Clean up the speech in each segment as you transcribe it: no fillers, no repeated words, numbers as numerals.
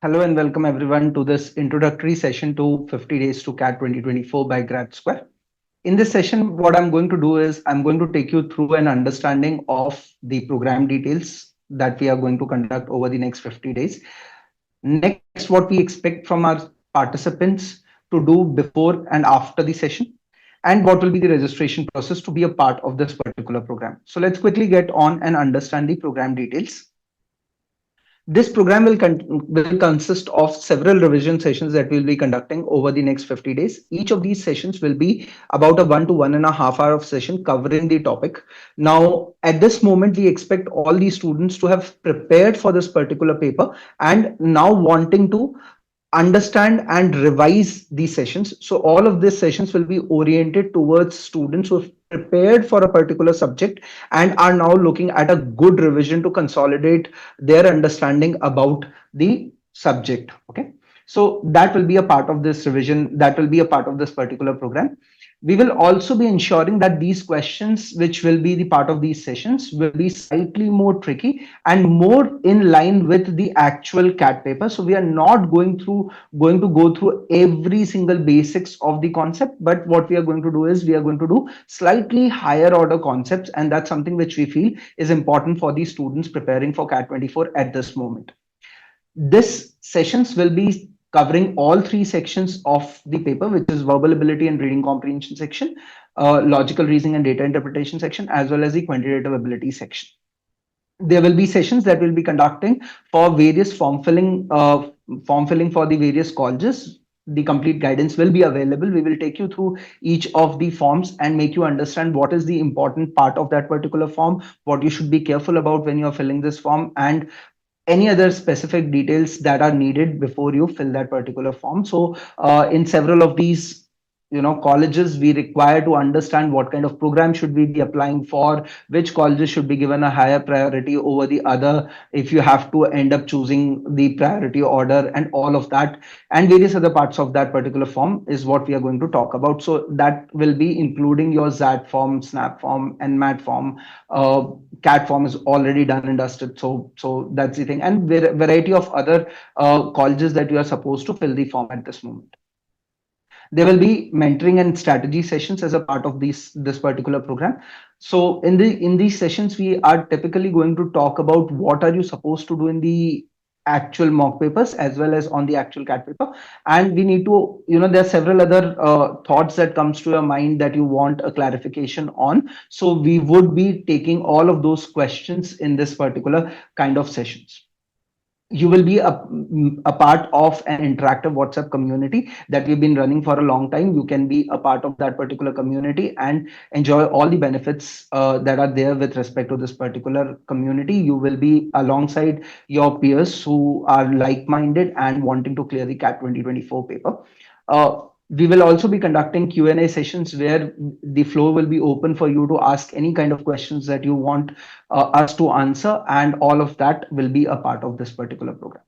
Hello and welcome everyone to this introductory session to 50 Days to CAT 2024 by GradSquare. In this session, what I'm going to do is I'm going to take you through an understanding of the program details that we are going to conduct over the next 50 days. Next, what we expect from our participants to do before and after the session, and what will be the registration process to be a part of this particular program. So let's quickly get on and understand the program details. This program will consist of several revision sessions that we'll be conducting over the next 50 days. Each of these sessions will be about a 1 to 1.5 hour of session covering the topic. Now, at this moment, we expect all these students to have prepared for this particular paper and now wanting to understand and revise these sessions. So all of these sessions will be oriented towards students who have prepared for a particular subject and are now looking at a good revision to consolidate their understanding about the subject. Okay, so that will be a part of this revision, that will be a part of this particular program. We will also be ensuring that these questions which will be the part of these sessions will be slightly more tricky and more in line with the actual CAT paper. So we are not going to go through every single basics of the concept, but what we are going to do is we are going to do slightly higher order concepts, and that's something which we feel is important for the students preparing for CAT 24 at this moment. This sessions will be covering all three sections of the paper, which is verbal ability and reading comprehension section, logical reasoning and data interpretation section, as well as the quantitative ability section. There will be sessions that we'll be conducting for various form filling for the various colleges. The complete guidance will be available. We will take you through each of the forms and make you understand what is the important part of that particular form, what you should be careful about when you're filling this form, and any other specific details that are needed before you fill that particular form. So in several of these colleges, we require to understand what kind of program should we be applying for, which colleges should be given a higher priority over the other, if you have to end up choosing the priority order and all of that, and various other parts of that particular form is what we are going to talk about. So that will be including your ZAT form, SNAP form, NMAT form. CAT form is already done and dusted, so that's the thing, and variety of other colleges that you are supposed to fill the form at this moment. There will be mentoring and strategy sessions as a part of this particular program. So in these sessions, we are typically going to talk about what are you supposed to do in the actual mock papers as well as on the actual CAT paper. And we need to, there are several other thoughts that comes to your mind that you want a clarification on. So we would be taking all of those questions in this particular kind of sessions. You will be a part of an interactive WhatsApp community that we've been running for a long time. You can be a part of that particular community and enjoy all the benefits that are there with respect to this particular community. You will be alongside your peers who are like-minded and wanting to clear the CAT 2024 paper. We will also be conducting Q&A sessions where the floor will be open for you to ask any kind of questions that you want us to answer, and all of that will be a part of this particular program.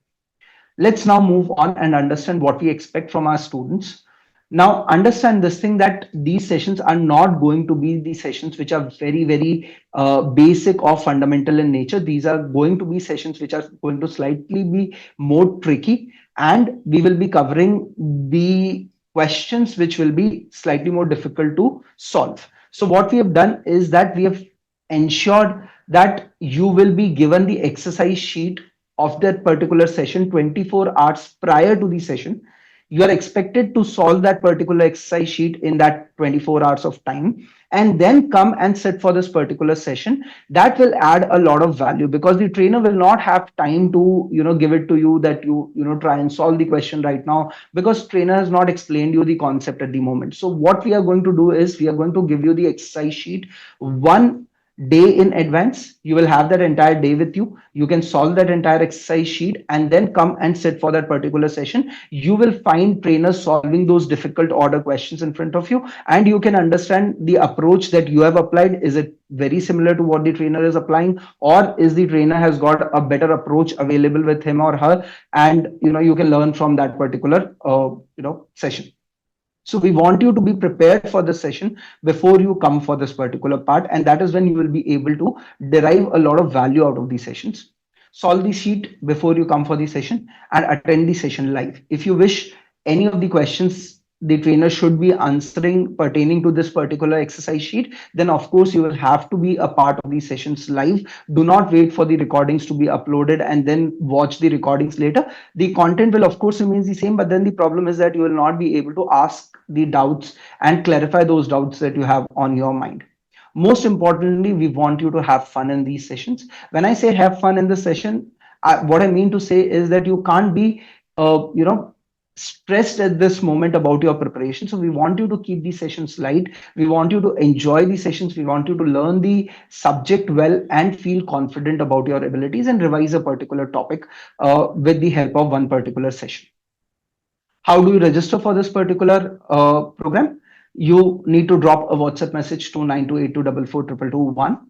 Let's now move on and understand what we expect from our students. Now, understand this thing that these sessions are not going to be the sessions which are very, very basic or fundamental in nature. These are going to be sessions which are going to slightly be more tricky, and we will be covering the questions which will be slightly more difficult to solve. So what we have done is that we have ensured that you will be given the exercise sheet of that particular session 24 hours prior to the session. You are expected to solve that particular exercise sheet in that 24 hours of time and then come and sit for this particular session. That will add a lot of value because the trainer will not have time to give it to you that you try and solve the question right now, because trainer has not explained you the concept at the moment. So what we are going to do is we are going to give you the exercise sheet one day in advance. You will have that entire day with you. You can solve that entire exercise sheet and then come and sit for that particular session. You will find trainers solving those difficult order questions in front of you, and you can understand the approach that you have applied. Is it very similar to what the trainer is applying, or is the trainer has got a better approach available with him or her, and you can learn from that particular session. So we want you to be prepared for the session before you come for this particular part, and that is when you will be able to derive a lot of value out of these sessions. solve the sheet before you come for the session and attend the session live. If you wish any of the questions the trainer should be answering pertaining to this particular exercise sheet, then of course you will have to be a part of these sessions live. Do not wait for the recordings to be uploaded and then watch the recordings later. The content will of course remains the same, but then the problem is that you will not be able to ask the doubts and clarify those doubts that you have on your mind. Most importantly, we want you to have fun in these sessions. When I say have fun in the session, what I mean to say is that you can't be stressed at this moment about your preparation. So we want you to keep these sessions light. We want you to enjoy the sessions. We want you to learn the subject well and feel confident about your abilities and revise a particular topic with the help of one particular session. How do you register for this particular program? You need to drop a WhatsApp message to 9282442221.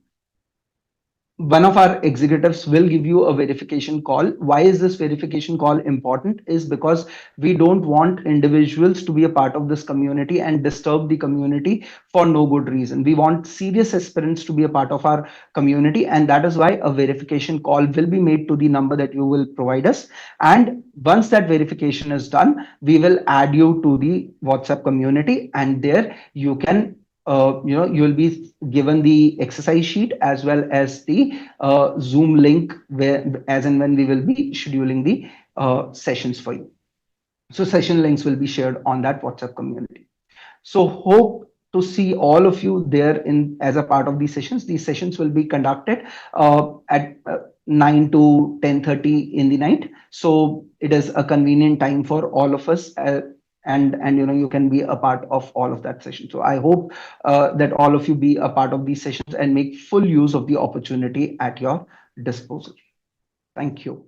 One of our executives will give you a verification call. Why is this verification call important? Is because we don't want individuals to be a part of this community and disturb the community for no good reason. We want serious aspirants to be a part of our community, and that is why a verification call will be made to the number that you will provide us. And once that verification is done, we will add you to the WhatsApp community, and there you can you will be given the exercise sheet as well as the Zoom link where as and when we will be scheduling the sessions for you. So session links will be shared on that WhatsApp community. So hope to see all of you there in as a part of these sessions. These sessions will be conducted at 9 to 10:30 in the night. So it is a convenient time for all of us. And you can be a part of all of that session. So I hope that all of you be a part of these sessions and make full use of the opportunity at your disposal. Thank you.